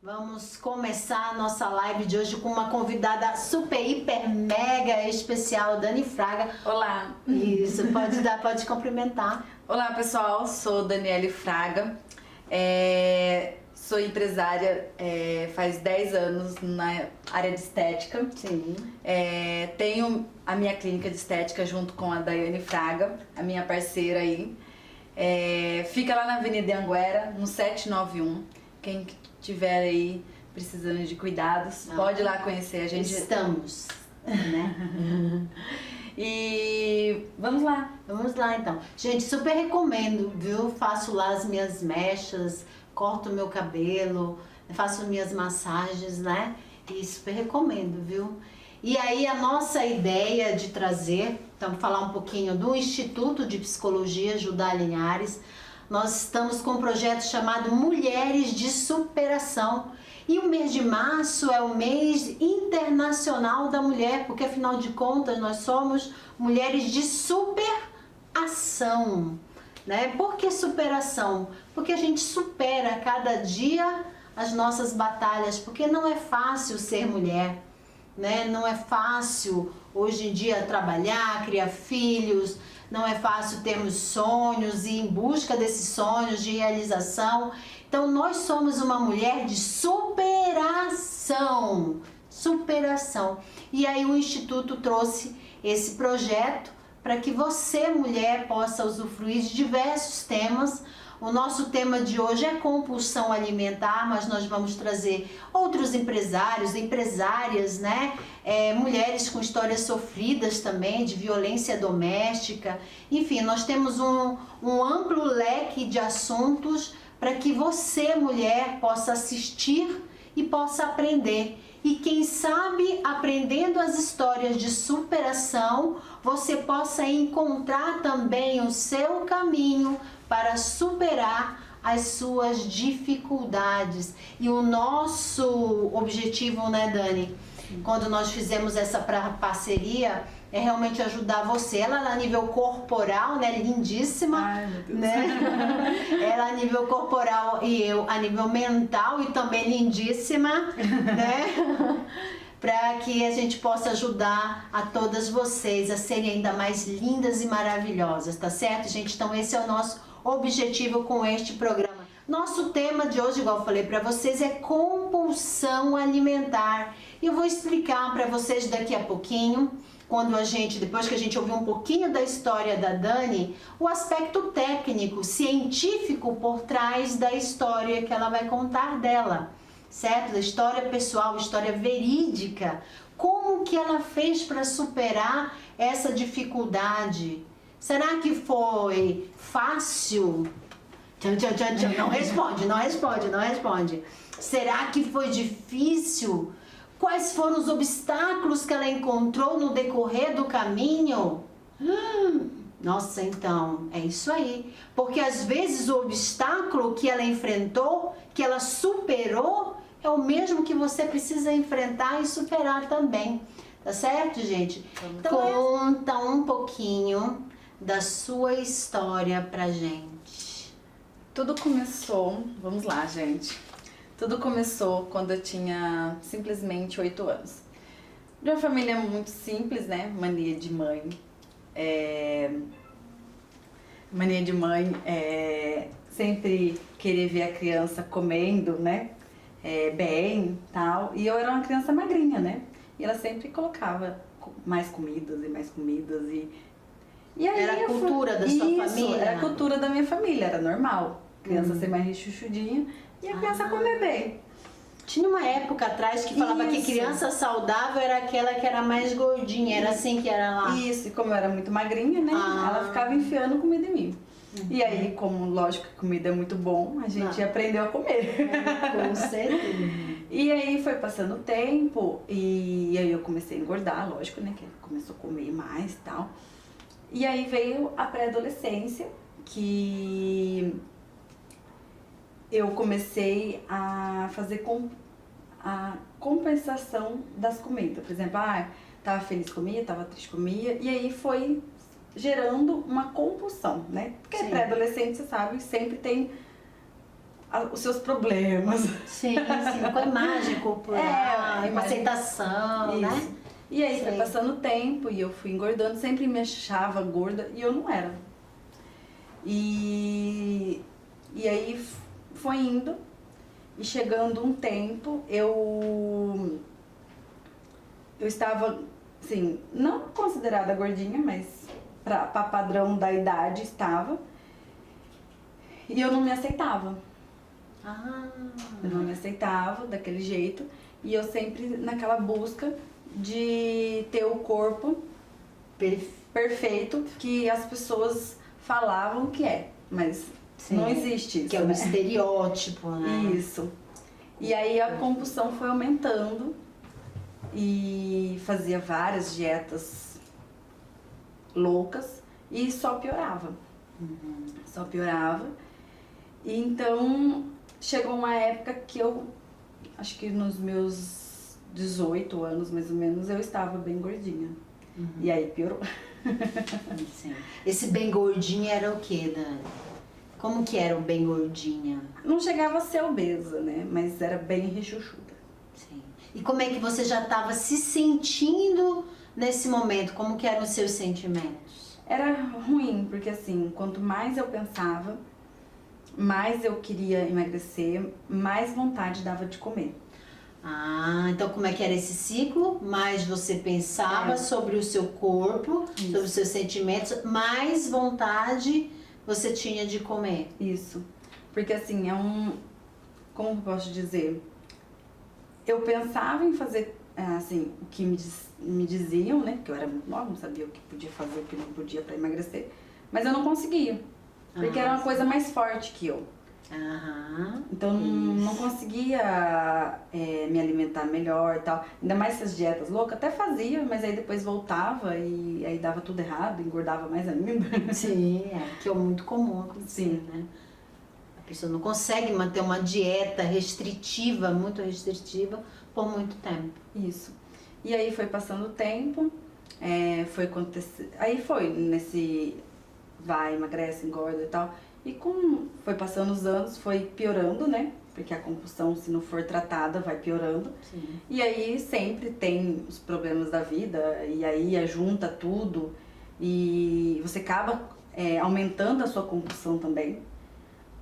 Vamos começar a nossa live de hoje com uma convidada super, hiper, mega especial, Dani Fraga. Olá! Isso, pode cumprimentar. Olá pessoal, sou Daniele Fraga, sou empresária faz 10 anos na área de estética. Sim. Tenho a minha clínica de estética junto com a Daiane Fraga, a minha parceira aí. Fica lá na Avenida Anguera, no 791. Quem tiver aí precisando de cuidados, pode ir lá conhecer a gente. Estamos, né? E vamos lá. Vamos lá então. Gente, super recomendo, viu? Faço lá as minhas mechas, corto meu cabelo, faço minhas massagens, né? E super recomendo, viu? E aí a nossa ideia de trazer, então falar um pouquinho do Instituto de Psicologia Judá Linhares. Nós estamos com um projeto chamado Mulheres de Superação. E o mês de março é o mês internacional da mulher, porque afinal de contas nós somos mulheres de superação, né? Por que superação? Porque a gente supera a cada dia as nossas batalhas, porque não é fácil ser mulher, né? Não é fácil hoje em dia trabalhar, criar filhos, não é fácil termos sonhos e ir em busca desses sonhos de realização. Então nós somos uma mulher de superação, superação. E aí o Instituto trouxe esse projeto para que você, mulher, possa usufruir de diversos temas. O nosso tema de hoje é compulsão alimentar, mas nós vamos trazer outros empresários, empresárias, né? Mulheres com histórias sofridas também, de violência doméstica. Enfim, nós temos um amplo leque de assuntos para que você, mulher, possa assistir e possa aprender. E quem sabe, aprendendo as histórias de superação, você possa encontrar também o seu caminho para superar as suas dificuldades. E o nosso objetivo, né, Dani, quando nós fizemos essa parceria, é realmente ajudar você. Ela a nível corporal, né, lindíssima. Ai, meu Deus. Né? Ela a nível corporal e eu a nível mental e também lindíssima, né? Para que a gente possa ajudar a todas vocês a serem ainda mais lindas e maravilhosas, tá certo, gente? Então esse é o nosso objetivo com este programa. Nosso tema de hoje, igual eu falei para vocês, é compulsão alimentar. E eu vou explicar para vocês daqui a pouquinho, depois que a gente ouvir um pouquinho da história da Dani, o aspecto técnico, científico por trás da história que ela vai contar dela, certo? Da história pessoal, história verídica. Como que ela fez para superar essa dificuldade? Será que foi fácil? Não responde. Será que foi difícil? Quais foram os obstáculos que ela encontrou no decorrer do caminho? Nossa, então, é isso aí. Porque às vezes o obstáculo que ela enfrentou, que ela superou, é o mesmo que você precisa enfrentar e superar também. Tá certo, gente? Então, conta um pouquinho da sua história pra gente. Tudo começou, vamos lá, gente. Tudo começou quando eu tinha simplesmente 8 anos. De uma família muito simples, né? Mania de mãe. Sempre querer ver a criança comendo, né? Bem, tal. E eu era uma criança magrinha, né? E ela sempre colocava mais comidas e mais comidas e aí era a cultura da sua família? Era a cultura da minha família, era normal. Criança ser mais rechuchudinha e a criança comer bem. Tinha uma época atrás que falava que criança saudável era aquela que era mais gordinha, era assim que era lá? Isso, e como eu era muito magrinha, né, ela ficava enfiando comida em mim. E aí, como lógico que comida é muito bom, a gente aprendeu a comer. Com certeza. E aí foi passando o tempo e aí eu comecei a engordar, lógico, né, que começou a comer mais e tal. E aí veio a pré-adolescência, que eu comecei a fazer a compensação das comidas. Por exemplo, tava feliz, comia, tava triste, comia. E aí foi gerando uma compulsão, né? Porque pré-adolescente, você sabe, sempre tem os seus problemas. Sim, com a imagem corporal, a com a imagem- aceitação, né? Isso. E aí foi Sei. passando o tempo e eu fui engordando, sempre me achava gorda e eu não era. E aí foi indo e chegando um tempo eu estava, assim, não considerada gordinha, mas para padrão da idade estava. E eu não me aceitava. Ah, Eu não me aceitava daquele jeito. E eu sempre naquela busca de ter o corpo perfeito que as pessoas falavam que é. Mas sim, não existe isso, que é o né? estereótipo, né? Isso. E aí a compulsão foi aumentando e fazia várias dietas loucas e só piorava. Só piorava. E então chegou uma época que eu, acho que nos meus 18 anos mais ou menos, eu estava bem gordinha. E aí piorou. Sim. Esse bem gordinha era o que, Dani? Como que era o bem gordinha? Não chegava a ser obesa, né? Mas era bem rechuchuda. Sim. E como é que você já estava se sentindo nesse momento? Como que eram os seus sentimentos? Era ruim, porque assim, quanto mais eu pensava, mais eu queria emagrecer, mais vontade dava de comer. Ah, então como é que era esse ciclo? Mais você pensava É. sobre o seu corpo, sobre os seus sentimentos, mais vontade você tinha de comer. Isso. Porque assim, como eu posso dizer? Eu pensava em fazer, assim, o que me diziam, né? Porque eu era muito nova, não sabia o que podia fazer, o que não podia para emagrecer. Mas eu não conseguia. Porque era uma coisa mais forte que eu. Aham. Então não conseguia me alimentar melhor e tal. Ainda mais essas dietas loucas, até fazia, mas aí depois voltava e aí dava tudo errado, engordava mais ainda. Sim, que é muito comum acontecer, Sim. né? A pessoa não consegue manter uma dieta restritiva, muito restritiva, por muito tempo. Isso. E aí foi passando o tempo, foi acontecer. Aí foi nesse vai, emagrece, engorda e tal. E como foi passando os anos, foi piorando, né? Porque a compulsão, se não for tratada, vai piorando. Sim. E aí sempre tem os problemas da vida, e aí junta tudo, e você acaba aumentando a sua compulsão também,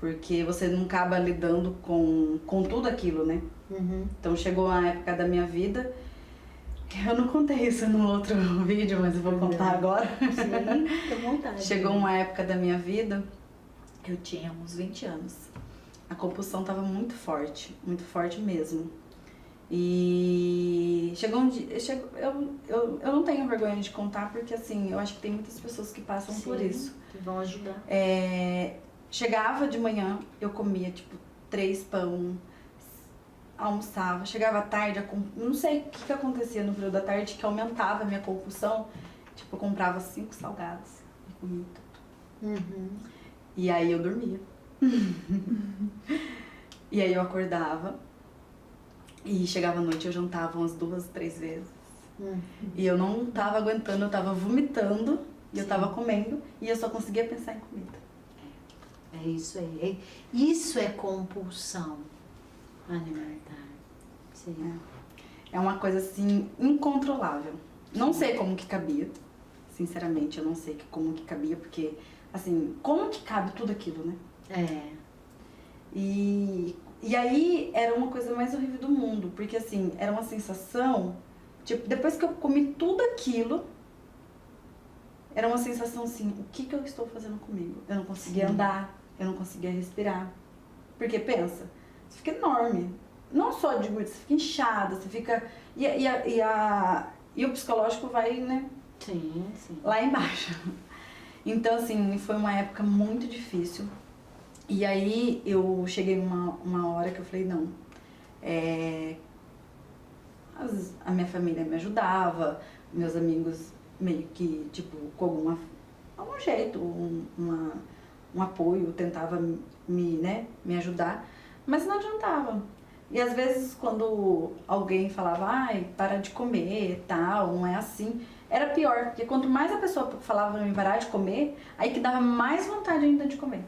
porque você não acaba lidando com tudo aquilo, né? Uhum. Então chegou a época da minha vida, eu não contei isso no outro vídeo, mas eu vou contar agora. Sim, fica à vontade. Chegou uma época da minha vida, eu tinha uns 20 anos. A compulsão estava muito forte mesmo. E chegou um dia, eu não tenho vergonha de contar, porque assim, eu acho que tem muitas pessoas que passam por Sim, isso. que vão ajudar. Chegava de manhã, eu comia tipo 3 pão, almoçava, chegava à tarde, não sei o que acontecia no período da tarde, que aumentava a minha compulsão. Tipo, eu comprava 5 salgados e comia tudo. Uhum. E aí eu dormia. E aí eu acordava e chegava à noite, eu jantava umas 2, 3 vezes. E eu não tava aguentando, eu tava vomitando e eu tava comendo e eu só conseguia pensar em comida. É isso aí. Isso é compulsão alimentar. Sim. É uma coisa assim incontrolável. Não sei como que cabia. Sinceramente, eu não sei como que cabia, porque assim, como que cabe tudo aquilo, né? E aí era uma coisa mais horrível do mundo, porque assim, era uma sensação, tipo, depois que eu comi tudo aquilo, era uma sensação assim, o que eu estou fazendo comigo? Eu não conseguia andar, eu não conseguia respirar. Porque pensa, você fica enorme. Não só de gordo, você fica inchada, você fica. E o psicológico vai, né? Sim, sim. Lá embaixo. Então, assim, foi uma época muito difícil. E aí eu cheguei uma hora que eu falei, não. A minha família me ajudava, meus amigos meio que, tipo, com algum jeito, um apoio, tentava me ajudar, mas não adiantava. E às vezes quando alguém falava, ai, para de comer e tal, não é assim, era pior, porque quanto mais a pessoa falava pra mim parar de comer, aí que dava mais vontade ainda de comer.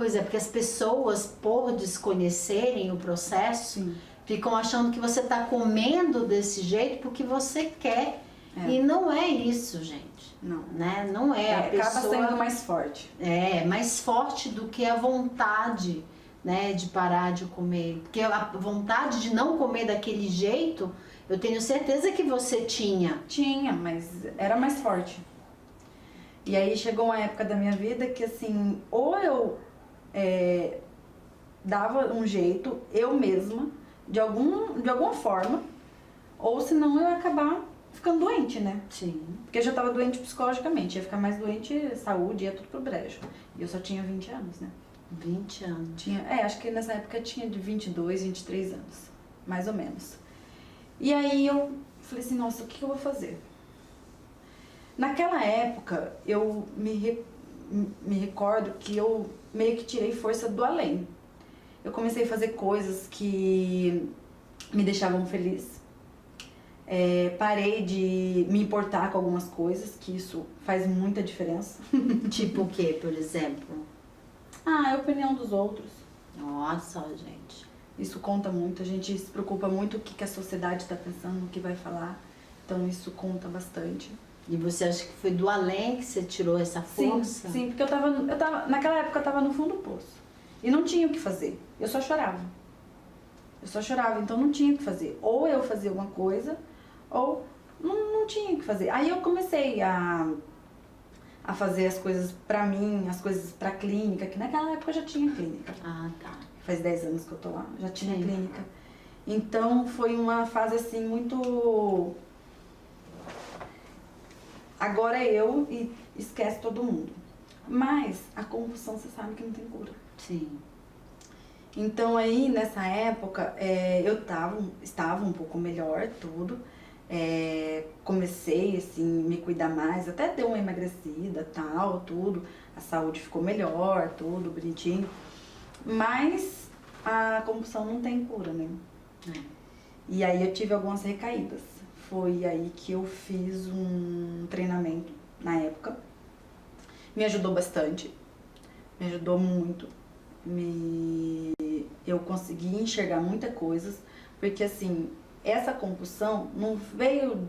Pois é, porque as pessoas, por desconhecerem o processo, Sim. ficam achando que você está comendo desse jeito porque você quer. E não é isso, gente. Não. Né? Não é. A pessoa acaba sendo mais forte. é mais forte do que a vontade, né, de parar de comer. Porque a vontade de não comer daquele jeito, eu tenho certeza que você tinha. Tinha, mas era mais forte. E aí chegou uma época da minha vida que assim, ou eu dava um jeito, eu mesma, de alguma forma, ou senão eu ia acabar ficando doente, né? Sim. Porque eu já tava doente psicologicamente, ia ficar mais doente, saúde, ia tudo pro brejo. E eu só tinha 20 anos, né? 20 anos. Acho que nessa época eu tinha de 22, 23 anos, mais ou menos. E aí eu falei assim, nossa, o que eu vou fazer? Naquela época, eu me recordo que eu meio que tirei força do além. Eu comecei a fazer coisas que me deixavam feliz. Parei de me importar com algumas coisas, que isso faz muita diferença. Tipo o que, por exemplo? A opinião dos outros. Nossa, gente. Isso conta muito, a gente se preocupa muito o que a sociedade está pensando, o que vai falar. Então isso conta bastante. E você acha que foi do além que você tirou essa força? Sim, porque naquela época eu tava no fundo do poço. E não tinha o que fazer. Eu só chorava. Então não tinha o que fazer. Ou eu fazia alguma coisa, ou não tinha o que fazer. Aí eu comecei a fazer as coisas pra mim, as coisas pra clínica, que naquela época eu já tinha clínica. Ah, tá. Faz 10 anos que eu tô lá, já tinha Sim. clínica. Então foi uma fase assim muito... Agora é eu e esquece todo mundo. Mas a compulsão você sabe que não tem cura. Sim. Então aí nessa época estava um pouco melhor tudo. Comecei assim me cuidar mais, até deu uma emagrecida, tal, tudo. A saúde ficou melhor, tudo bonitinho. Mas a compulsão não tem cura, né? E aí eu tive algumas recaídas. Foi aí que eu fiz um treinamento na época. Me ajudou bastante, me ajudou muito. Eu consegui enxergar muitas coisas, porque assim, essa compulsão não veio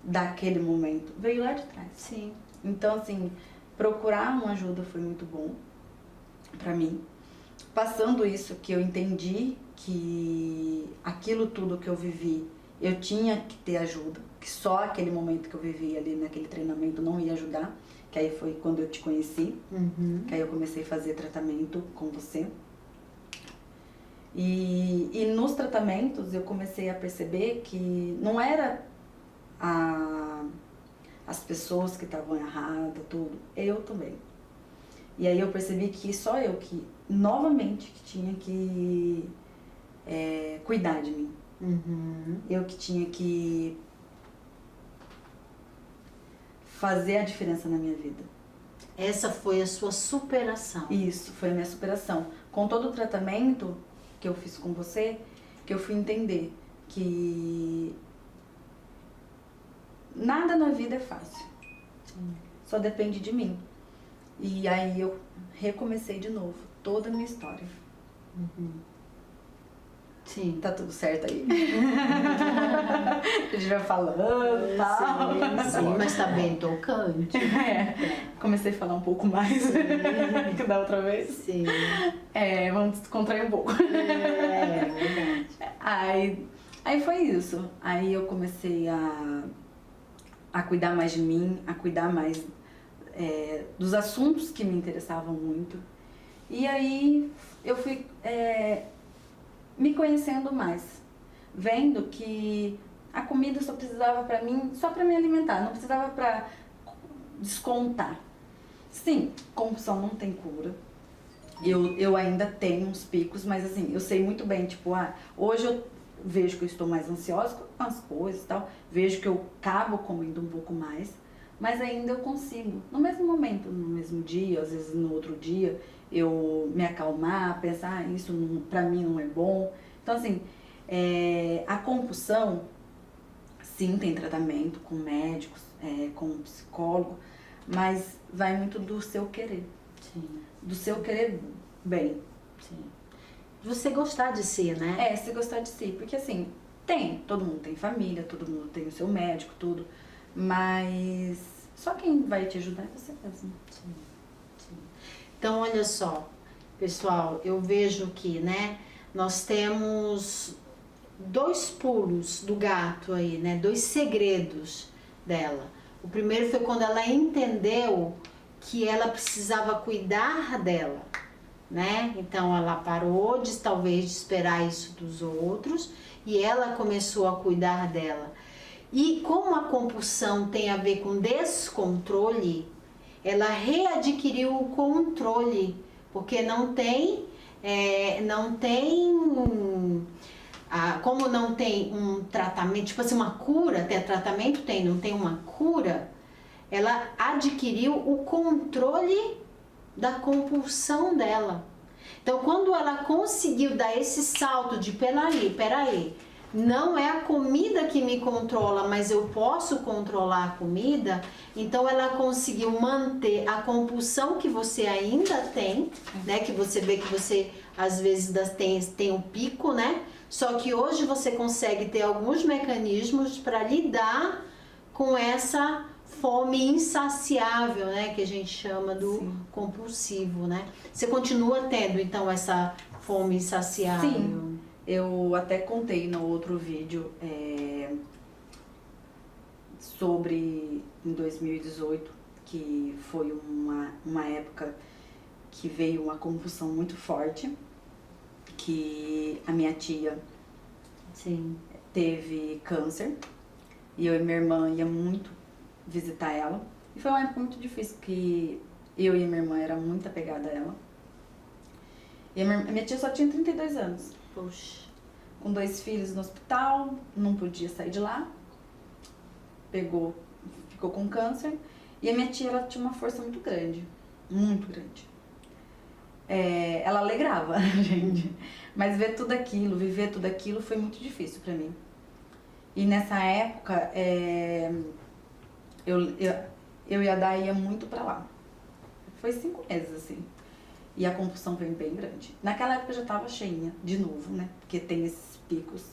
daquele momento, veio lá de trás. Sim. Então assim, procurar uma ajuda foi muito bom pra mim. Passando isso que eu entendi que aquilo tudo que eu vivi, eu tinha que ter ajuda, que só aquele momento que eu vivi ali naquele treinamento não ia ajudar, que aí foi quando eu te conheci, que aí eu comecei a fazer tratamento com você. E nos tratamentos eu comecei a perceber que não era as pessoas que estavam erradas, tudo, eu também. E aí eu percebi que só eu que, novamente, que tinha que cuidar de mim. Eu que tinha que fazer a diferença na minha vida. Essa foi a sua superação. Isso, foi a minha superação. Com todo o tratamento que eu fiz com você, que eu fui entender que nada na vida é fácil. Só depende de mim. E aí eu recomecei de novo toda a minha história. Sim. Tá tudo certo aí? A gente vai falando, tá? Sim, mas tá bem tocante. Comecei a falar um pouco mais que da outra vez. Sim. Vamos descontrair um pouco. Verdade. Aí foi isso. Aí eu comecei a cuidar mais de mim, a cuidar mais dos assuntos que me interessavam muito. E aí eu fui me conhecendo mais, vendo que a comida só precisava pra mim, só pra me alimentar, não precisava pra descontar. Sim, compulsão não tem cura. Eu ainda tenho uns picos, mas assim, eu sei muito bem, tipo, hoje eu vejo que eu estou mais ansiosa com as coisas e tal, vejo que eu acabo comendo um pouco mais, mas ainda eu consigo, no mesmo momento, no mesmo dia, às vezes no outro dia, eu me acalmar, pensar, isso pra mim não é bom. Então assim, a compulsão, sim, tem tratamento com médicos, com psicólogo, mas vai muito do seu querer. Sim. do seu querer bem. Sim. Você gostar de si, né? É, se gostar de si. Porque assim, todo mundo tem família, todo mundo tem o seu médico, tudo. Mas só quem vai te ajudar é você mesmo. Sim, sim. Então, olha só, pessoal, eu vejo que, né, nós temos 2 pulos do gato aí, né, 2 segredos dela. O primeiro foi quando ela entendeu que ela precisava cuidar dela, né? Então ela parou de talvez de esperar isso dos outros e ela começou a cuidar dela. E como a compulsão tem a ver com descontrole, ela readquiriu o controle, porque como não tem um tratamento, tipo assim, uma cura, até tratamento tem, não tem uma cura, ela adquiriu o controle da compulsão dela. Então, quando ela conseguiu dar esse salto de peraí, não é a comida que me controla, mas eu posso controlar a comida, então ela conseguiu manter a compulsão que você ainda tem, né? Que você vê que você às vezes tem um pico, né? Só que hoje você consegue ter alguns mecanismos para lidar com essa fome insaciável, né, que a gente chama do Sim. compulsivo, né? Você continua tendo, então, essa fome insaciável? Sim, eu até contei no outro vídeo sobre em 2018, que foi uma época que veio uma compulsão muito forte, que a minha tia Sim. teve câncer e eu e minha irmã ia muito visitar ela. E foi uma época muito difícil, que eu e minha irmã era muito apegada a ela. E a minha tia só tinha 32 anos. Poxa. Com 2 filhos no hospital, não podia sair de lá. Ficou com câncer. E a minha tia, ela tinha uma força muito grande. Muito grande. Ela alegrava a gente. Mas viver tudo aquilo foi muito difícil pra mim. E nessa época, eu e a Day ia muito pra lá. Foi 5 meses, assim. E a compulsão veio bem grande. Naquela época eu já tava cheinha, de novo, né? Porque tem esses picos.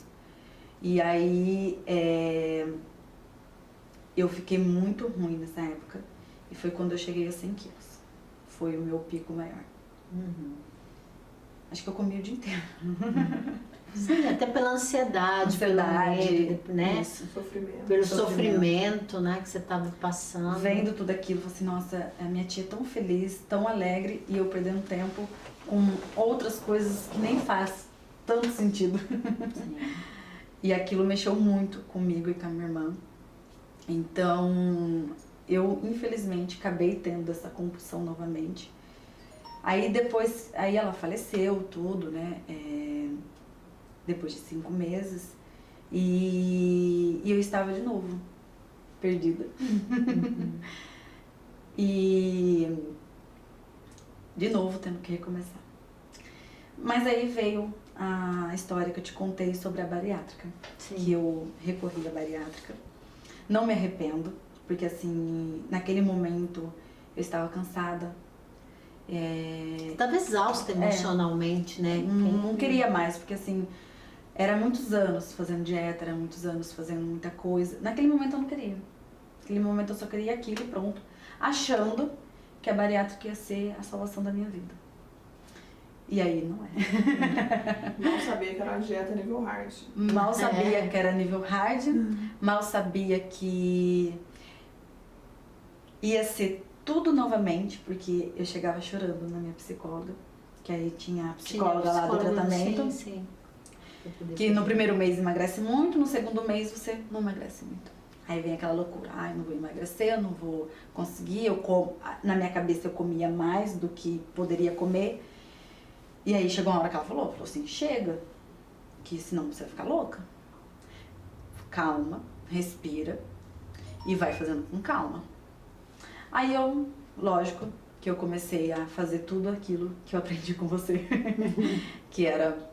E aí, eu fiquei muito ruim nessa época. E foi quando eu cheguei a 100 quilos. Foi o meu pico maior. Uhum. Acho que eu comi o dia inteiro. Sim, até pela ansiedade, pelo medo, né? Isso. Sofrimento. Pelo sofrimento, né, que você estava passando. Vendo tudo aquilo, falei assim, nossa, a minha tia é tão feliz, tão alegre, e eu perdendo tempo com outras coisas que nem faz tanto sentido. Sim. E aquilo mexeu muito comigo e com a minha irmã. Então, eu infelizmente acabei tendo essa compulsão novamente. Aí ela faleceu, tudo, né? Depois de 5 meses. E eu estava de novo perdida. E de novo tendo que recomeçar. Mas aí veio a história que eu te contei sobre a bariátrica. Sim. Que eu recorri à bariátrica. Não me arrependo, porque assim, naquele momento eu estava cansada. Estava exausta emocionalmente, né? Não queria mais, porque assim, era muitos anos fazendo dieta, era muitos anos fazendo muita coisa. Naquele momento eu não queria. Naquele momento eu só queria aquilo e pronto. Achando que a bariátrica ia ser a salvação da minha vida. E aí não é. Não sabia que era uma dieta nível hard. Mal sabia que era nível hard, mal sabia que ia ser tudo novamente, porque eu chegava chorando na minha psicóloga, que aí tinha a psicóloga lá do tratamento. Sim. Que no primeiro mês emagrece muito, no segundo mês você não emagrece muito. Aí vem aquela loucura, eu não vou emagrecer, eu não vou conseguir, na minha cabeça eu comia mais do que poderia comer. E aí chegou uma hora que ela falou assim, chega, que senão você vai ficar louca. Calma, respira e vai fazendo com calma. Aí lógico, que eu comecei a fazer tudo aquilo que eu aprendi com você, que era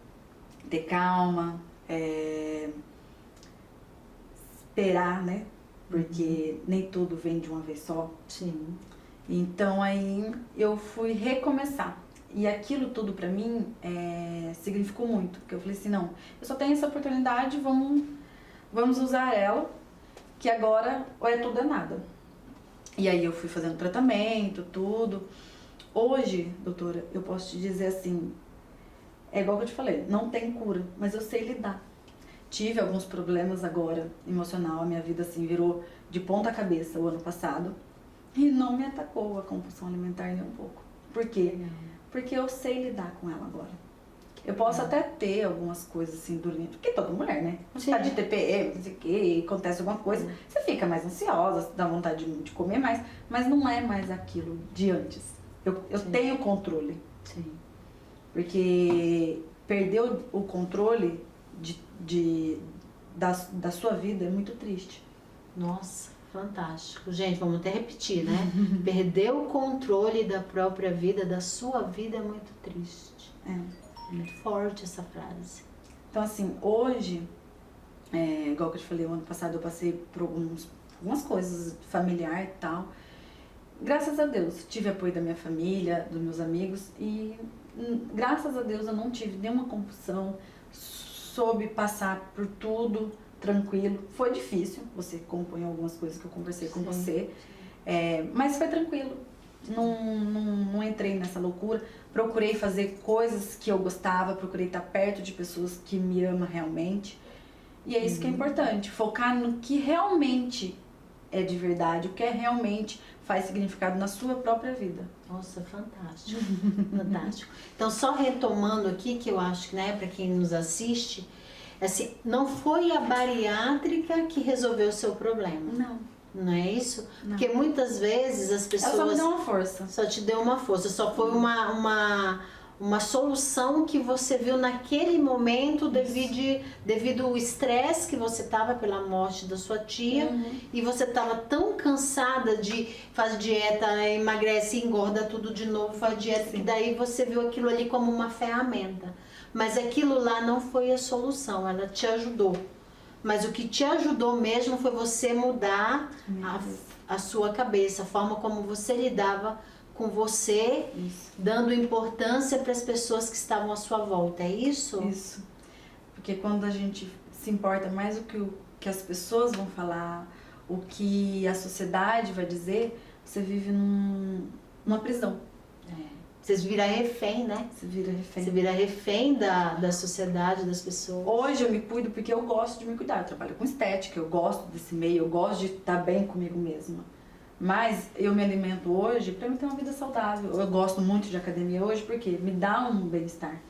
ter calma, esperar, né? Porque nem tudo vem de uma vez só. Sim. Então aí eu fui recomeçar. E aquilo tudo pra mim significou muito. Porque eu falei assim, não, eu só tenho essa oportunidade, vamos usar ela, que agora ou é tudo ou é nada. E aí eu fui fazendo tratamento, tudo. Hoje, doutora, eu posso te dizer assim, é igual que eu te falei, não tem cura, mas eu sei lidar. Tive alguns problemas agora, emocional, a minha vida assim virou de ponta cabeça o ano passado. E não me atacou a compulsão alimentar nem um pouco. Por quê? Porque eu sei lidar com ela agora. Eu posso até ter algumas coisas assim durante, porque toda mulher, né? Você tá de TPM, não sei o que, acontece alguma coisa, você fica mais ansiosa, dá vontade de comer mais, mas não é mais aquilo de antes. Eu tenho controle. Sim. Porque perder o controle da sua vida é muito triste. Nossa, fantástico. Gente, vamos até repetir, né? Perder o controle da própria vida, da sua vida, é muito triste. Muito forte essa frase. Então, assim, hoje, igual que eu te falei, o ano passado eu passei por algumas coisas familiar e tal. Graças a Deus, tive apoio da minha família, dos meus amigos e graças a Deus eu não tive nenhuma compulsão, soube passar por tudo tranquilo. Foi difícil, você acompanhou algumas coisas que eu conversei com você, mas foi tranquilo. Não entrei nessa loucura, procurei fazer coisas que eu gostava, procurei estar perto de pessoas que me amam realmente. E é isso que é importante, focar no que realmente é de verdade, o que realmente faz significado na sua própria vida. Nossa, fantástico. Fantástico. Então, só retomando aqui, que eu acho que, né, para quem nos assiste, assim, não foi a bariátrica que resolveu o seu problema. Não é isso? Não. Porque muitas vezes as pessoas... Ela só me deu uma força. Só te deu uma força, só foi uma solução que você viu naquele momento devido ao estresse que você estava pela morte da sua tia, e você estava tão cansada de fazer dieta, emagrece, engorda tudo de novo, faz dieta, que daí você viu aquilo ali como uma ferramenta. Mas aquilo lá não foi a solução, ela te ajudou. Mas o que te ajudou mesmo foi você mudar a sua cabeça, a forma como você lidava com você, dando importância para as pessoas que estavam à sua volta, é isso? Isso. Porque quando a gente se importa mais o que as pessoas vão falar, o que a sociedade vai dizer, você vive numa prisão. Você vira refém, né? Você vira refém. Você vira refém da sociedade, das pessoas. Hoje eu me cuido porque eu gosto de me cuidar. Eu trabalho com estética, eu gosto desse meio, eu gosto de estar bem comigo mesma. Mas eu me alimento hoje para eu ter uma vida saudável. Eu gosto muito de academia hoje porque me dá um bem-estar.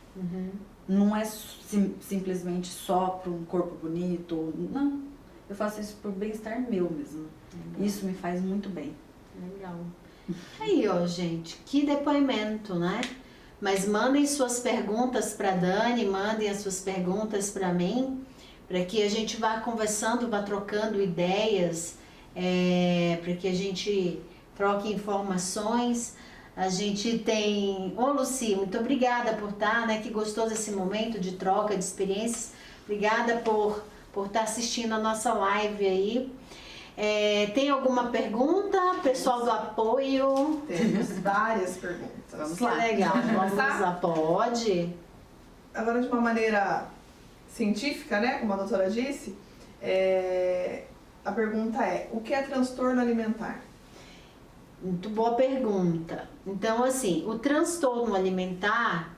Não é simplesmente só para um corpo bonito. Não. Eu faço isso por bem-estar meu mesmo. Isso me faz muito bem. Legal. Aí, ó, gente, que depoimento, né? Mas mandem suas perguntas para Dani, mandem as suas perguntas para mim, para que a gente vá conversando, vá trocando ideias, para que a gente troque informações. A gente tem... Ô, Luci, muito obrigada por estar, né? Que gostoso esse momento de troca de experiências. Obrigada por estar assistindo a nossa live aí. Tem alguma pergunta, pessoal do apoio? Temos várias perguntas. Que legal, vamos lá, pode? Agora, de uma maneira científica, né, como a doutora disse, a pergunta é: o que é transtorno alimentar? Muito boa pergunta. Então, assim, o transtorno alimentar,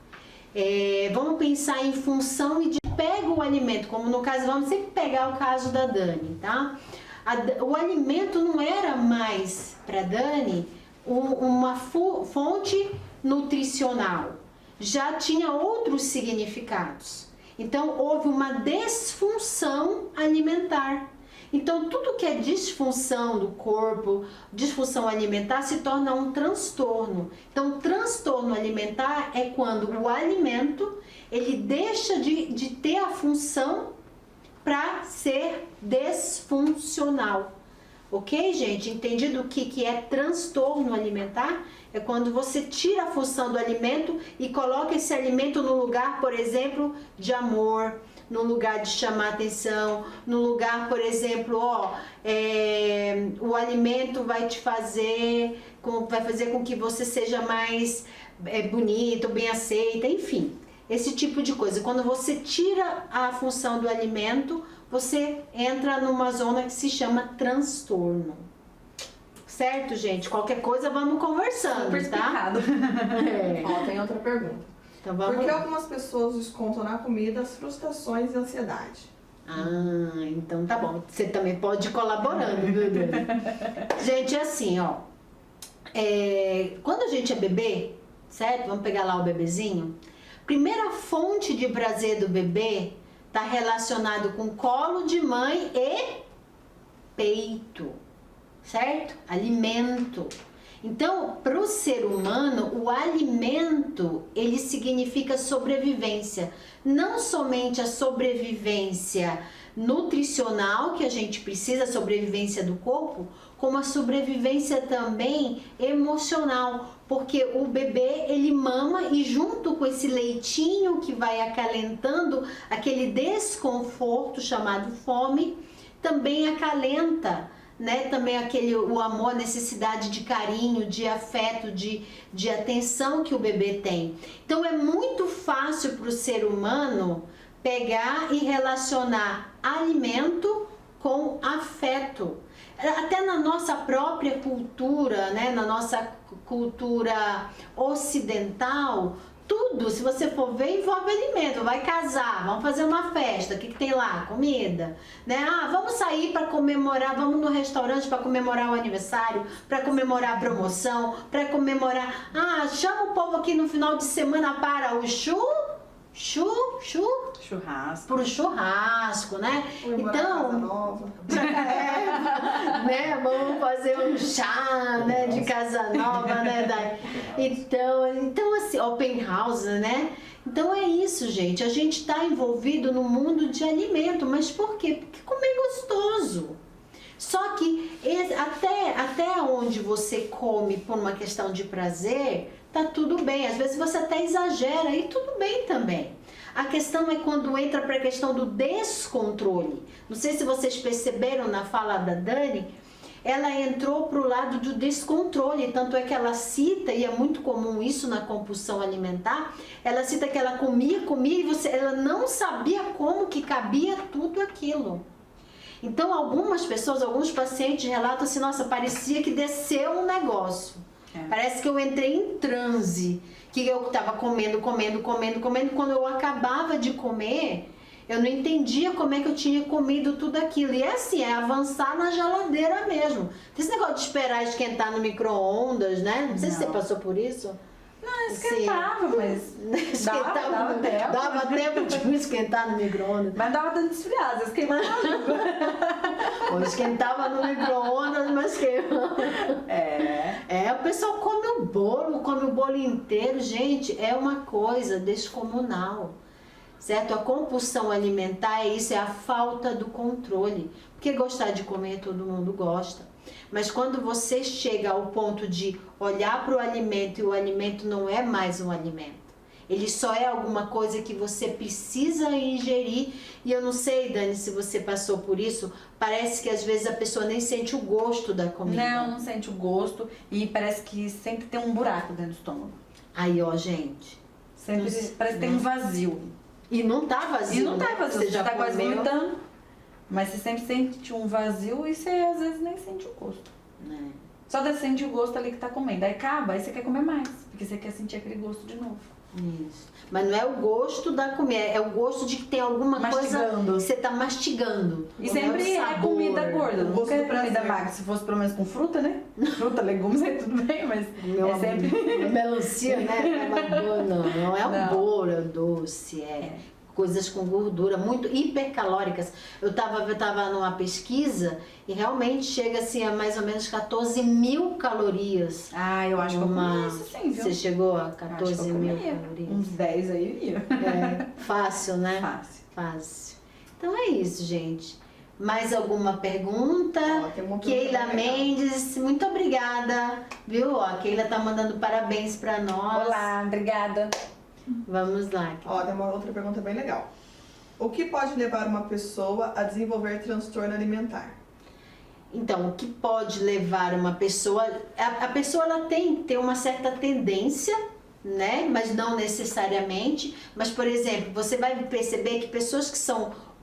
vamos pensar em função e de pega o alimento, como no caso, vamos sempre pegar o caso da Dani, tá? O alimento não era mais para Dani uma fonte nutricional, já tinha outros significados. Então houve uma desfunção alimentar. Então tudo que é disfunção do corpo, disfunção alimentar, se torna um transtorno. Então transtorno alimentar é quando o alimento ele deixa de ter a função para ser desfuncional. Ok, gente? Entendido o que é transtorno alimentar? É quando você tira a função do alimento e coloca esse alimento no lugar, por exemplo, de amor, no lugar de chamar atenção, no lugar, por exemplo, o alimento vai te fazer vai fazer com que você seja mais bonito, bem aceita, enfim. Esse tipo de coisa. Quando você tira a função do alimento, você entra numa zona que se chama transtorno. Certo, gente? Qualquer coisa, vamos conversando, Super explicado. Ó, tem outra pergunta. Então vamos Por que lá. algumas pessoas descontam na comida as frustrações e ansiedade? Ah, então tá bom. Você também pode ir colaborando, viu, Dani? Gente, é assim, ó. Quando a gente é bebê, certo? Vamos pegar lá o bebezinho. Primeira fonte de prazer do bebê está relacionado com colo de mãe e peito, certo? Alimento. Então, para o ser humano, o alimento, ele significa sobrevivência. Não somente a sobrevivência nutricional, que a gente precisa, a sobrevivência do corpo, como a sobrevivência também emocional. Porque o bebê, ele mama e junto com esse leitinho que vai acalentando aquele desconforto chamado fome, também acalenta, né? Também o amor, a necessidade de carinho, de afeto, de atenção que o bebê tem. Então é muito fácil para o ser humano pegar e relacionar alimento com afeto. Até na nossa própria cultura, né? Na nossa cultura ocidental, tudo, se você for ver, envolve alimento. Vai casar, vamos fazer uma festa, o que tem lá? Comida, né? Ah, vamos sair para comemorar, vamos no restaurante para comemorar o aniversário, para comemorar a promoção, para comemorar... Ah, chama o povo aqui no final de semana para o Churrasco. pro churrasco, né? Comemorar a casa nova. Né? Vamos fazer um chá, né? De casa nova, né? Então assim, open house, né? Então é isso, gente. A gente está envolvido no mundo de alimento, mas por quê? Porque comer é gostoso. Só que até onde você come por uma questão de prazer, tá tudo bem. Às vezes você até exagera e tudo bem também. A questão é quando entra para a questão do descontrole. Não sei se vocês perceberam na fala da Dani, ela entrou para o lado do descontrole, tanto é que ela cita, e é muito comum isso na compulsão alimentar, ela cita que ela comia e ela não sabia como que cabia tudo aquilo. Então algumas pessoas, alguns pacientes relatam assim, nossa, parecia que desceu um negócio. Parece que eu entrei em transe, que eu estava comendo, quando eu acabava de comer, eu não entendia como é que eu tinha comido tudo aquilo. E é assim, é avançar na geladeira mesmo. Tem esse negócio de esperar esquentar no micro-ondas, né? Não sei se você passou por isso. Não, esquentava, mas dava tempo de esquentar no micro-ondas. Mas dava dando esfriada, esquentava. Ou esquentava no micro-ondas, mas queimava. O pessoal come o bolo inteiro. Gente, é uma coisa descomunal. Certo? A compulsão alimentar é isso, é a falta do controle. Porque gostar de comer todo mundo gosta. Mas quando você chega ao ponto de olhar para o alimento e o alimento não é mais um alimento, ele só é alguma coisa que você precisa ingerir. E eu não sei, Dani, se você passou por isso, parece que às vezes a pessoa nem sente o gosto da comida. Não sente o gosto e parece que sempre tem um buraco dentro do estômago. Aí, ó, gente. Sempre parece que tem um vazio. E não tá vazio. E não tá né? vazio, Você você já tá quase comeu? vomitando. Mas você sempre sente um vazio e você às vezes nem sente o gosto. Só de sentir o gosto ali que tá comendo. Aí acaba, aí você quer comer mais. Porque você quer sentir aquele gosto de novo. Isso. Mas não é o gosto da comida, é o gosto de que tem alguma coisa que você tá mastigando. E sempre é comida gorda, não é comida magra. Se fosse pelo menos com fruta, né? Fruta, legumes, aí tudo bem, mas é sempre... Melancia, né? Não é um bolo, é um doce, coisas com gordura, muito hipercalóricas. Eu tava numa pesquisa e realmente chega assim a mais ou menos 14 mil calorias. Ah, eu acho que eu comi isso sim, viu? Você chegou a 14 mil calorias? Uns 10 aí eu ia. Fácil, né? Fácil. Então é isso, gente. Mais alguma pergunta? Tem uma Keila pergunta Mendes, muito obrigada, viu? A Keila tá mandando parabéns pra nós. Olá, obrigada. Vamos lá. Tem uma outra pergunta bem legal. O que pode levar uma pessoa a desenvolver transtorno alimentar? Então, o que pode levar uma pessoa... A pessoa ela tem uma certa tendência, né? Mas não necessariamente. Mas, por exemplo, você vai perceber que pessoas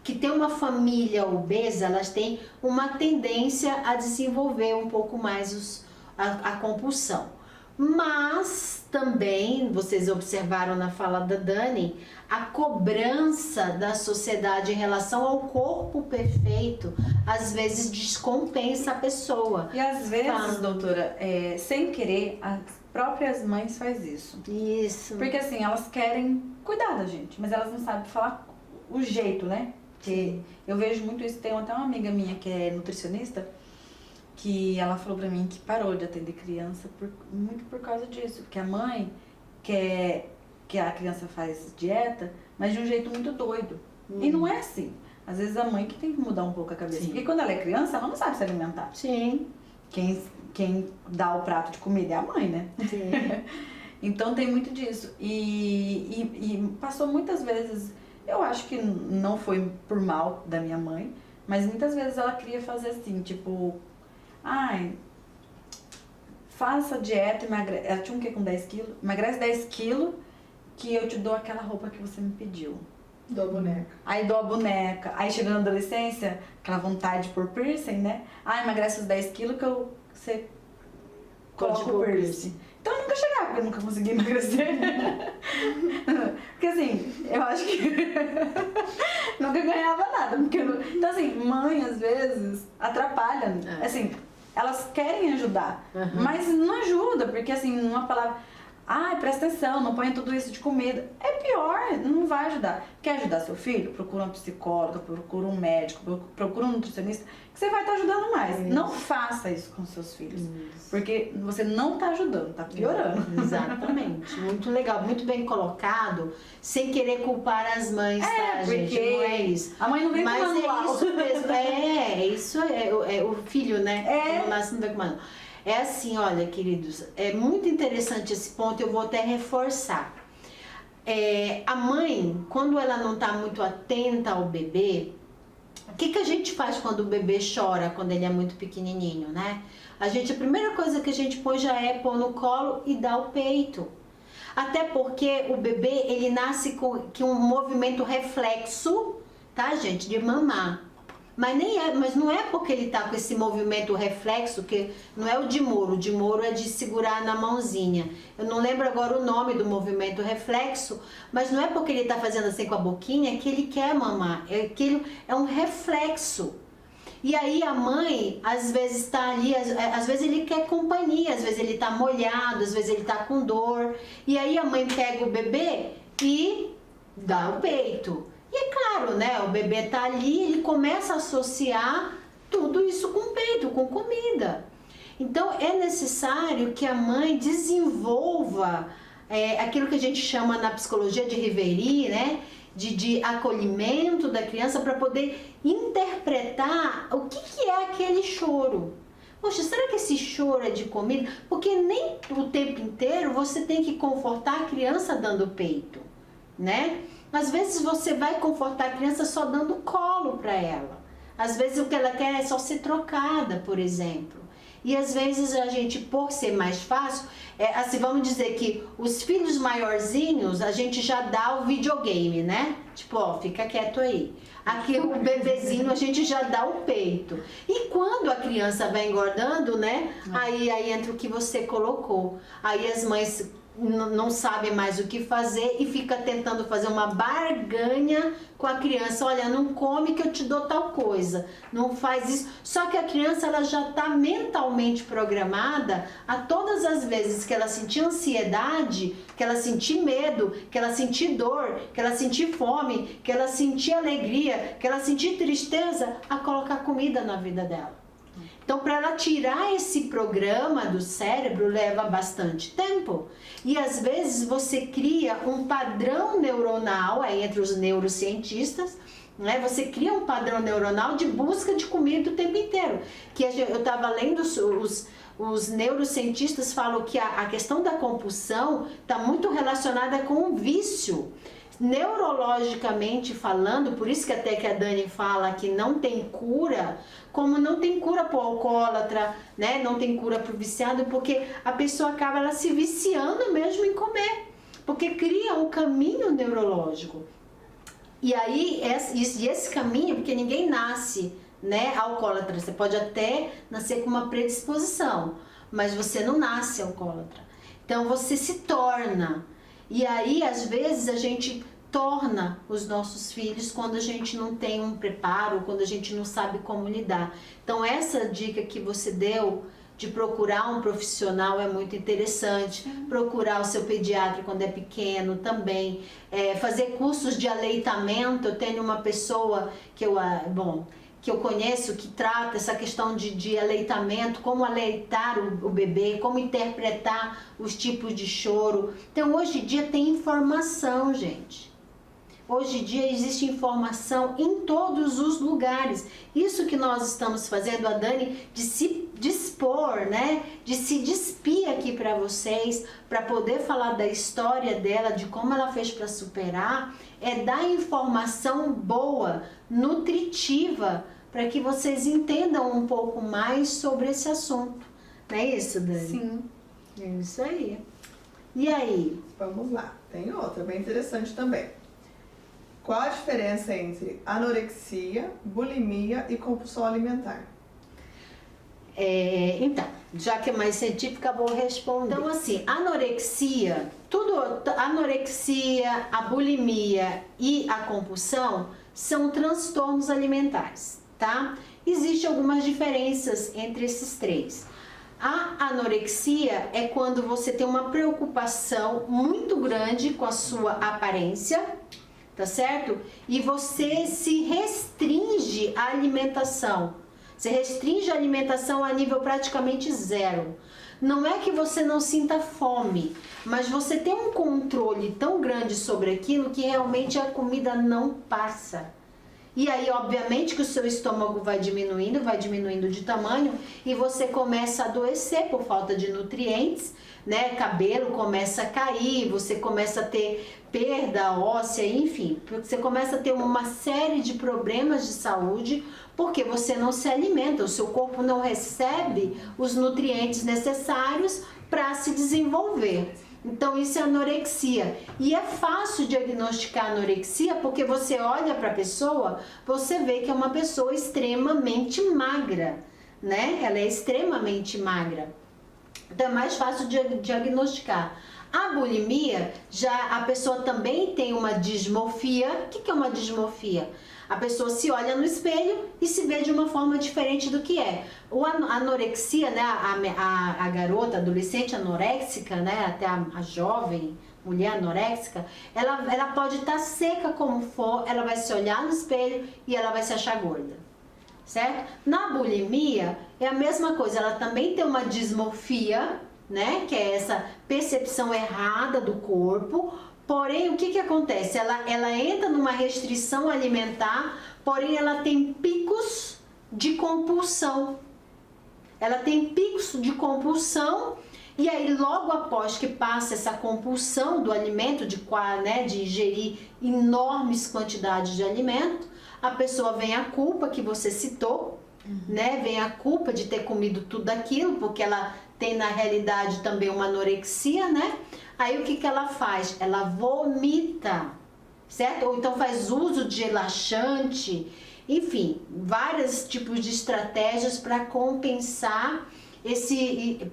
que têm uma família obesa, elas têm uma tendência a desenvolver um pouco mais a compulsão. Mas também, vocês observaram na fala da Dani, a cobrança da sociedade em relação ao corpo perfeito, às vezes descompensa a pessoa. E às vezes, doutora, sem querer, as próprias mães fazem isso. Isso. Porque assim, elas querem cuidar da gente, mas elas não sabem falar o jeito, né? Porque eu vejo muito isso, tem até uma amiga minha que é nutricionista, que ela falou pra mim que parou de atender criança muito por causa disso. Porque a mãe quer que a criança faz dieta, mas de um jeito muito doido. E não é assim. Às vezes a mãe que tem que mudar um pouco a cabeça. Sim. Porque quando ela é criança, ela não sabe se alimentar. Sim. Quem dá o prato de comida é a mãe, né? Sim. Então tem muito disso. E passou muitas vezes, eu acho que não foi por mal da minha mãe, mas muitas vezes ela queria fazer assim, tipo, ai, faça dieta, emagrece. Ela tinha um quê com 10 quilos? Emagrece 10 quilos que eu te dou aquela roupa que você me pediu. Da boneca. Aí dou a boneca. Aí chegando na adolescência, aquela vontade por piercing, né? Ah, emagrece os 10 quilos que você coloca o piercing. Então eu nunca chegava, porque eu nunca consegui emagrecer. Porque assim, eu acho que nunca ganhava nada. Então assim, mãe às vezes atrapalha. Assim, elas querem ajudar, mas não ajuda, porque assim, uma palavra... Ai, presta atenção, não ponha tudo isso de comida. É pior, não vai ajudar. Quer ajudar seu filho? Procura uma psicóloga, procura um médico, procura um nutricionista, que você vai estar ajudando mais. Isso. Não faça isso com seus filhos, porque você não está ajudando, está piorando. Exatamente, muito legal, muito bem colocado, sem querer culpar as mães, tá, gente? Não é isso. A mãe não vem com manual. Mas é isso mesmo, é o filho, né? Quando nasce não vem com manual. É assim, olha, queridos, é muito interessante esse ponto, eu vou até reforçar. A mãe, quando ela não está muito atenta ao bebê, o que a gente faz quando o bebê chora, quando ele é muito pequenininho, né? A primeira coisa que a gente põe já é pôr no colo e dar o peito. Até porque o bebê, ele nasce com um movimento reflexo, tá, gente, de mamar. Mas não é porque ele tá com esse movimento reflexo, que não é o de Moro é de segurar na mãozinha. Eu não lembro agora o nome do movimento reflexo, mas não é porque ele tá fazendo assim com a boquinha que ele quer mamar, é um reflexo. E aí a mãe, às vezes tá ali, às vezes ele quer companhia, às vezes ele tá molhado, às vezes ele tá com dor. E aí a mãe pega o bebê e dá o peito. E é claro, né, o bebê tá ali, ele começa a associar tudo isso com peito, com comida. Então é necessário que a mãe desenvolva aquilo que a gente chama na psicologia de Riveri, né, de acolhimento da criança, para poder interpretar o que é aquele choro. Poxa, será que esse choro é de comida? Porque nem o tempo inteiro você tem que confortar a criança dando peito, né? Às vezes você vai confortar a criança só dando colo para ela. Às vezes o que ela quer é só ser trocada, por exemplo. E às vezes a gente, por ser mais fácil, assim, vamos dizer que os filhos maiorzinhos, a gente já dá o videogame, né? Tipo, ó, fica quieto aí. Aqui o bebezinho a gente já dá o peito. E quando a criança vai engordando, né? Aí entra o que você colocou. Aí as mães não sabem mais o que fazer e fica tentando fazer uma barganha com a criança. Olha, não come que eu te dou tal coisa, não faz isso. Só que a criança, ela já está mentalmente programada a todas as vezes que ela sentir ansiedade, que ela sentir medo, que ela sentir dor, que ela sentir fome, que ela sentir alegria, que ela sentir tristeza, a colocar comida na vida dela. Então, para ela tirar esse programa do cérebro, leva bastante tempo. E às vezes você cria um padrão neuronal, entre os neurocientistas, né? Você cria um padrão neuronal de busca de comida o tempo inteiro. Que eu estava lendo, os neurocientistas falam que a questão da compulsão está muito relacionada com o vício. neurologicamente falando, por isso que até que a Dani fala que não tem cura, como não tem cura para o alcoólatra, né? Não tem cura para o viciado, porque a pessoa acaba ela se viciando mesmo em comer, porque cria um caminho neurológico. E aí, esse caminho, porque ninguém nasce, né, alcoólatra, você pode até nascer com uma predisposição, mas você não nasce alcoólatra. Então você se torna. E aí, às vezes, a gente torna os nossos filhos quando a gente não tem um preparo, quando a gente não sabe como lidar. Então essa dica que você deu de procurar um profissional é muito interessante. Procurar o seu pediatra quando é pequeno também. Fazer cursos de aleitamento. Eu tenho uma pessoa que eu conheço que trata essa questão de aleitamento, como aleitar o bebê, como interpretar os tipos de choro. Então hoje em dia tem informação, gente. Hoje em dia existe informação em todos os lugares. Isso que nós estamos fazendo, a Dani, de se dispor, né? De se despir aqui para vocês, para poder falar da história dela, de como ela fez para superar, é dar informação boa, nutritiva, para que vocês entendam um pouco mais sobre esse assunto. Não é isso, Dani? Sim. É isso aí. E aí? Vamos lá, tem outra bem interessante também. Qual a diferença entre anorexia, bulimia e compulsão alimentar? Então, já que é mais científica, vou responder. Então, assim, anorexia, a bulimia e a compulsão são transtornos alimentares, tá? Existem algumas diferenças entre esses três. A anorexia é quando você tem uma preocupação muito grande com a sua aparência, tá certo? E você se restringe à alimentação. Você restringe a alimentação a nível praticamente zero. Não é que você não sinta fome, mas você tem um controle tão grande sobre aquilo que realmente a comida não passa. E aí, obviamente, que o seu estômago vai diminuindo de tamanho e você começa a adoecer por falta de nutrientes, né? Cabelo começa a cair, você começa a ter perda óssea, enfim, você começa a ter uma série de problemas de saúde porque você não se alimenta, o seu corpo não recebe os nutrientes necessários para se desenvolver. Então isso é anorexia. E é fácil diagnosticar anorexia porque você olha para a pessoa, você vê que é uma pessoa extremamente magra, né? Ela é extremamente magra. Então é mais fácil de diagnosticar. A bulimia, já a pessoa também tem uma dismorfia. O que é uma dismorfia? A pessoa se olha no espelho e se vê de uma forma diferente do que é. A anorexia, né, a garota, a adolescente anoréxica, né, até a jovem mulher anoréxica, ela pode estar seca como for, ela vai se olhar no espelho e ela vai se achar gorda, certo? Na bulimia é a mesma coisa, ela também tem uma dismorfia, né, que é essa percepção errada do corpo. Porém, o que acontece? Ela entra numa restrição alimentar, porém ela tem picos de compulsão. Ela tem picos de compulsão e aí logo após que passa essa compulsão do alimento, de ingerir enormes quantidades de alimento, a pessoa vem a culpa que você citou, né? Vem a culpa de ter comido tudo aquilo, porque ela tem na realidade também uma anorexia, né? Aí o que ela faz? Ela vomita, certo? Ou então faz uso de relaxante, enfim, vários tipos de estratégias para compensar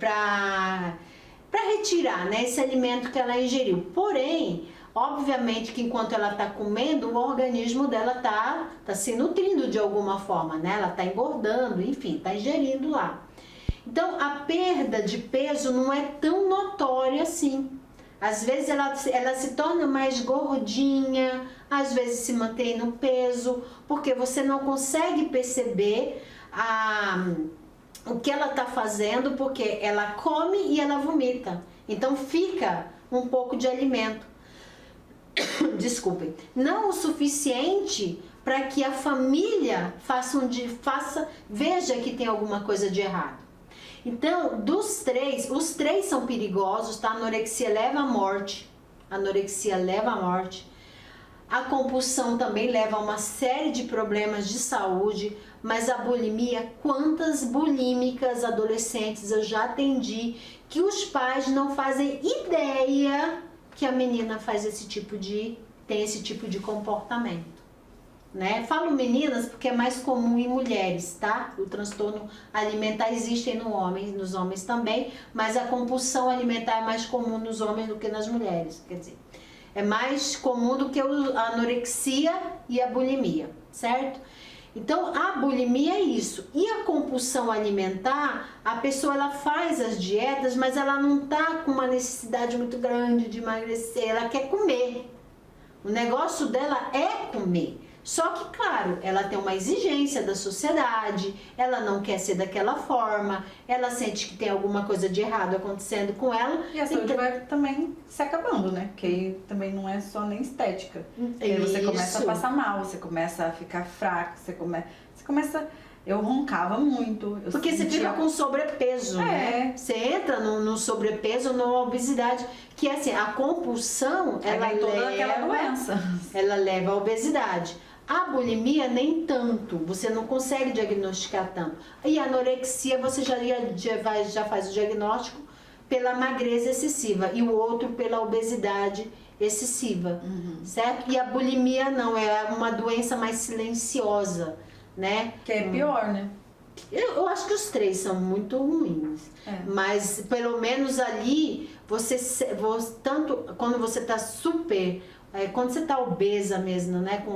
para retirar, né, esse alimento que ela ingeriu. Porém, obviamente que enquanto ela está comendo, o organismo dela tá se nutrindo de alguma forma, né? Ela está engordando, enfim, está ingerindo lá. Então, a perda de peso não é tão notória assim. Às vezes ela se torna mais gordinha, às vezes se mantém no peso, porque você não consegue perceber o que ela está fazendo, porque ela come e ela vomita. Então fica um pouco de alimento. Desculpem. Não o suficiente para que a família veja que tem alguma coisa de errado. Então, os três são perigosos, tá? A anorexia leva à morte. A anorexia leva à morte. A compulsão também leva a uma série de problemas de saúde, mas a bulimia, quantas bulímicas adolescentes eu já atendi que os pais não fazem ideia que a menina faz tem esse tipo de comportamento, né? Falo meninas porque é mais comum em mulheres, tá? O transtorno alimentar existe nos homens também, mas a compulsão alimentar é mais comum nos homens do que nas mulheres, quer dizer, é mais comum do que a anorexia e a bulimia, certo? Então, a bulimia é isso. E a compulsão alimentar, a pessoa ela faz as dietas, mas ela não tá com uma necessidade muito grande de emagrecer, ela quer comer. O negócio dela é comer. Só que, claro, ela tem uma exigência da sociedade, ela não quer ser daquela forma, ela sente que tem alguma coisa de errado acontecendo com ela. E a saúde vai também se acabando, né? Porque aí também não é só nem estética. Aí você começa a passar mal, você começa a ficar fraca, você começa... Eu roncava muito. Porque você fica com sobrepeso, né? Você entra no sobrepeso, numa obesidade, que assim, a compulsão, ela toda aquela leva, doença. Ela leva à obesidade. A bulimia nem tanto, você não consegue diagnosticar tanto. E a anorexia você já faz o diagnóstico pela magreza excessiva e o outro pela obesidade excessiva, certo? E a bulimia não, é uma doença mais silenciosa, né? Que é pior, né? Eu acho que os três são muito ruins, mas pelo menos ali, tanto quando você tá quando você tá obesa mesmo, né, com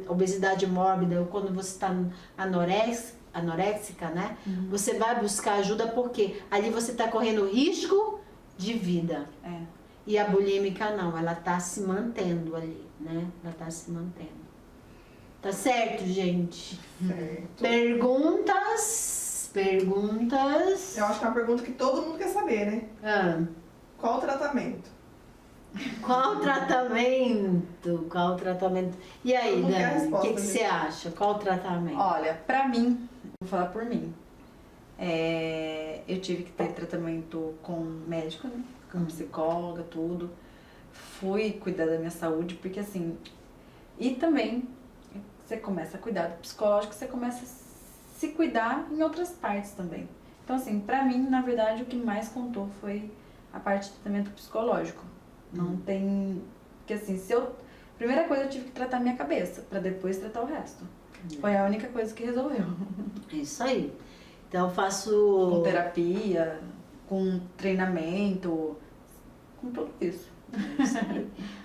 obesidade mórbida, ou quando você tá anoréxica, né, você vai buscar ajuda porque ali você tá correndo risco de vida. E a bulímica não, ela tá se mantendo ali, né, ela tá se mantendo. Tá certo, gente? Certo. Perguntas? Eu acho que é uma pergunta que todo mundo quer saber, né? Qual o tratamento? Qual o tratamento? Qual o tratamento? E aí, Não quer a Dani, o resposta, que você acha? Qual o tratamento? Olha, pra mim, vou falar por mim. Eu tive que ter tratamento com médico, né? Com psicóloga, tudo. Fui cuidar da minha saúde, porque assim... E também... Você começa a cuidar do psicológico, você começa a se cuidar em outras partes também. Então, assim, pra mim, na verdade, o que mais contou foi a parte de tratamento psicológico. Não tem... Porque, assim, primeira coisa, eu tive que tratar minha cabeça, pra depois tratar o resto. Foi a única coisa que resolveu. Isso aí. Então, eu faço... Com terapia, com treinamento, com tudo isso.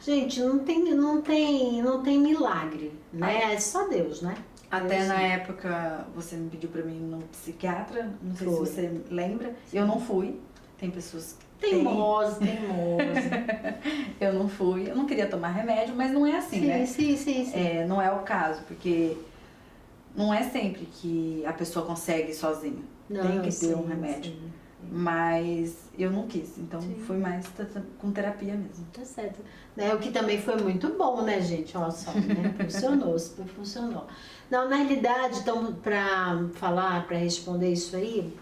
Gente, não tem milagre, né? É só Deus, né? Até na época você me pediu pra mim ir no psiquiatra, não sei se você lembra. Eu não fui. Tem pessoas que teimosa. Eu não fui. Eu não queria tomar remédio, mas não é assim, né? Sim. Não é o caso, porque não é sempre que a pessoa consegue sozinha. Tem que ter um remédio. Mas eu não quis, então fui mais com terapia mesmo. Tá certo. Né? O que também foi muito bom, né, gente? Olha só, né? Funcionou, super funcionou. Não, na realidade, então, para responder isso aí,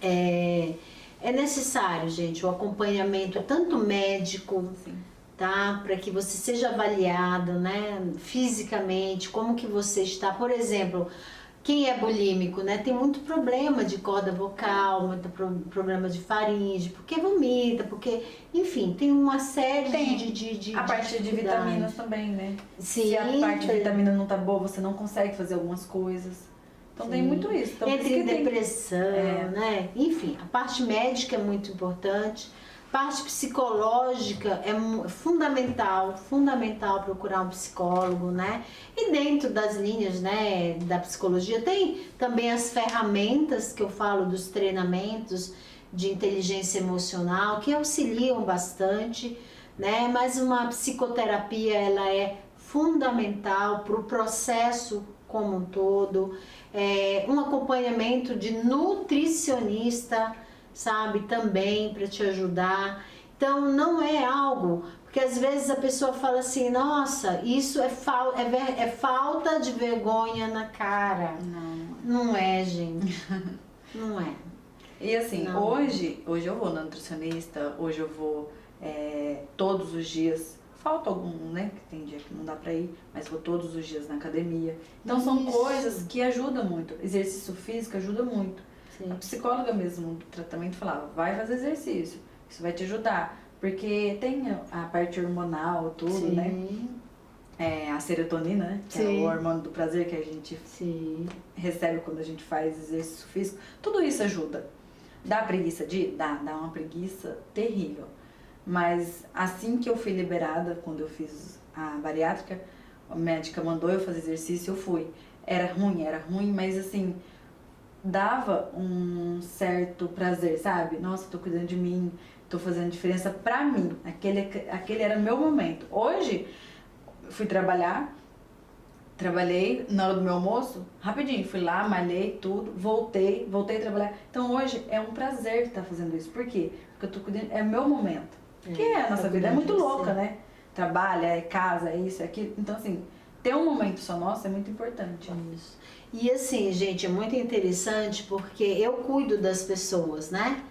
é necessário, gente, o acompanhamento tanto médico, tá? Para que você seja avaliado, né, fisicamente, como que você está. Por exemplo, quem é bulímico, né, tem muito problema de corda vocal, muito problema de faringe, porque vomita, porque, enfim, tem uma série de a parte de vitaminas também, né? Sim, se a parte de vitamina não tá boa, você não consegue fazer algumas coisas. Então tem muito isso. Então, entre depressão, né? Enfim, a parte médica é muito importante. Parte psicológica é fundamental procurar um psicólogo, né? E dentro das linhas, né, da psicologia tem também as ferramentas que eu falo dos treinamentos de inteligência emocional que auxiliam bastante, né? Mas uma psicoterapia, ela é fundamental para o processo como um todo. Um acompanhamento de nutricionista, sabe, também para te ajudar. Então não é algo, porque às vezes a pessoa fala assim, nossa, isso é falta de vergonha na cara. Não é, gente. Não é. E assim, hoje eu vou na nutricionista, hoje eu vou todos os dias falta algum, né? Que tem dia que não dá pra ir, mas vou todos os dias na academia. Então são Isso. coisas que ajudam muito. Exercício físico ajuda muito. Sim. A psicóloga mesmo do tratamento falava, vai fazer exercício, isso vai te ajudar. Porque tem a parte hormonal, tudo, né? A serotonina, né? Que é Sim. o hormônio do prazer que a gente Sim. recebe quando a gente faz exercício físico. Tudo isso ajuda. Dá preguiça de ir? Dá uma preguiça terrível. Mas assim que eu fui liberada, quando eu fiz a bariátrica, a médica mandou eu fazer exercício, eu fui. Era ruim, mas assim, dava um certo prazer, sabe? Nossa, tô cuidando de mim, tô fazendo diferença pra mim. Aquele era o meu momento. Hoje, fui trabalhar, trabalhei na hora do meu almoço, rapidinho, fui lá, malhei tudo, voltei a trabalhar. Então hoje é um prazer estar fazendo isso. Por quê? Porque eu tô cuidando, é meu momento. Porque a nossa vida é muito louca, né? Trabalha, é casa, é isso, é aquilo. Então assim, ter um momento só nosso é muito importante. Isso. E assim, gente, é muito interessante porque eu cuido das pessoas, né?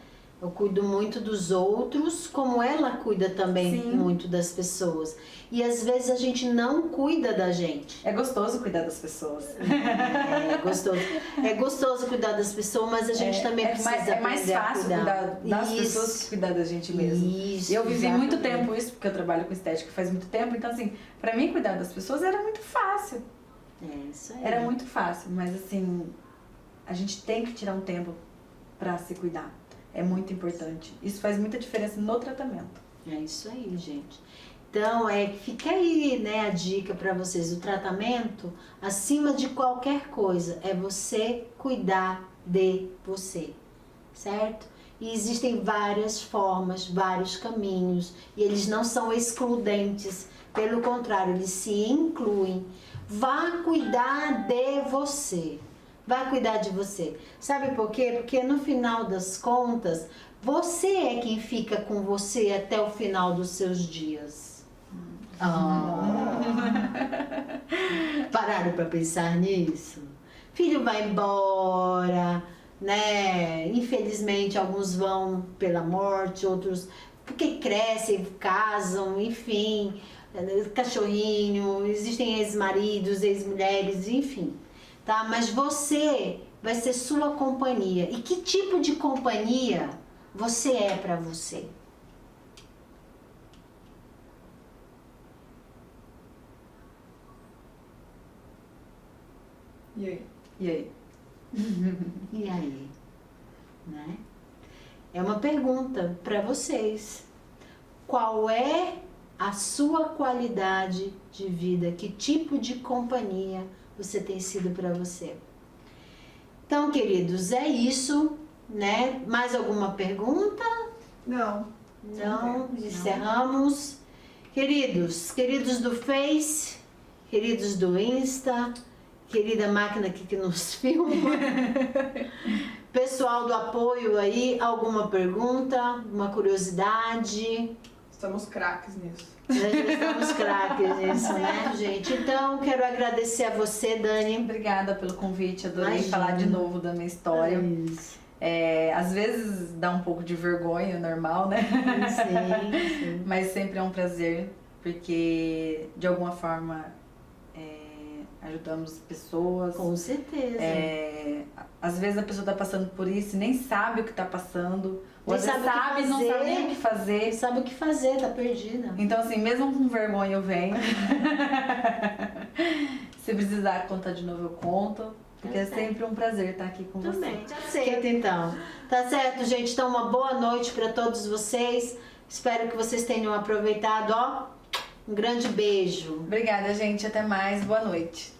Eu cuido muito dos outros, como ela cuida também Sim. muito das pessoas. E às vezes a gente não cuida da gente. É gostoso cuidar das pessoas. É gostoso. É gostoso cuidar das pessoas, mas a gente também precisa É mais aprender a fácil cuidar das Isso. pessoas que cuidar da gente mesmo. Isso, Eu vivi muito exatamente. tempo isso, porque eu trabalho com estética faz muito tempo. Então assim, pra mim cuidar das pessoas era muito fácil. É isso aí. Era muito fácil, mas assim, a gente tem que tirar um tempo pra se cuidar. É muito importante. Isso faz muita diferença no tratamento. É isso aí, gente. Então, fica aí, né, a dica para vocês. O tratamento, acima de qualquer coisa, é você cuidar de você, certo? E existem várias formas, vários caminhos, e eles não são excludentes. Pelo contrário, eles se incluem. Vá cuidar de você. Vai cuidar de você. Sabe por quê? Porque no final das contas, você é quem fica com você até o final dos seus dias. Pararam para pensar nisso? Filho vai embora, né? Infelizmente, alguns vão pela morte, outros porque crescem, casam, enfim, cachorrinho, existem ex-maridos, ex-mulheres, enfim. Tá? Mas você vai ser sua companhia. E que tipo de companhia você é para você? E aí? E aí? E aí? Né? É uma pergunta para vocês. Qual é a sua qualidade de vida? Que tipo de companhia você tem sido para você? Então, queridos, é isso, né? Mais alguma pergunta? Não. Não, encerramos. Queridos do Face, queridos do Insta, querida máquina aqui que nos filma, pessoal do apoio aí, alguma pergunta, uma curiosidade? Estamos craques nisso. Nós já estamos craques nisso, né, gente? Então, quero agradecer a você, Dani. Obrigada pelo convite, adorei Imagina. falar de novo da minha história. Isso. Às vezes dá um pouco de vergonha, normal, né? Sim. Mas sempre é um prazer, porque de alguma forma ajudamos pessoas. Com certeza. Às vezes a pessoa está passando por isso e nem sabe o que está passando. Ou Nem às vezes sabe o que não fazer. sabe nem o que fazer. Não sabe o que fazer, tá perdida. Então assim, mesmo com vergonha eu venho. Se precisar contar de novo eu conto. Porque é sempre um prazer estar aqui com você. Também, já aceito então. Tá certo, gente? Então, uma boa noite para todos vocês. Espero que vocês tenham aproveitado, ó. Um grande beijo. Obrigada, gente. Até mais. Boa noite.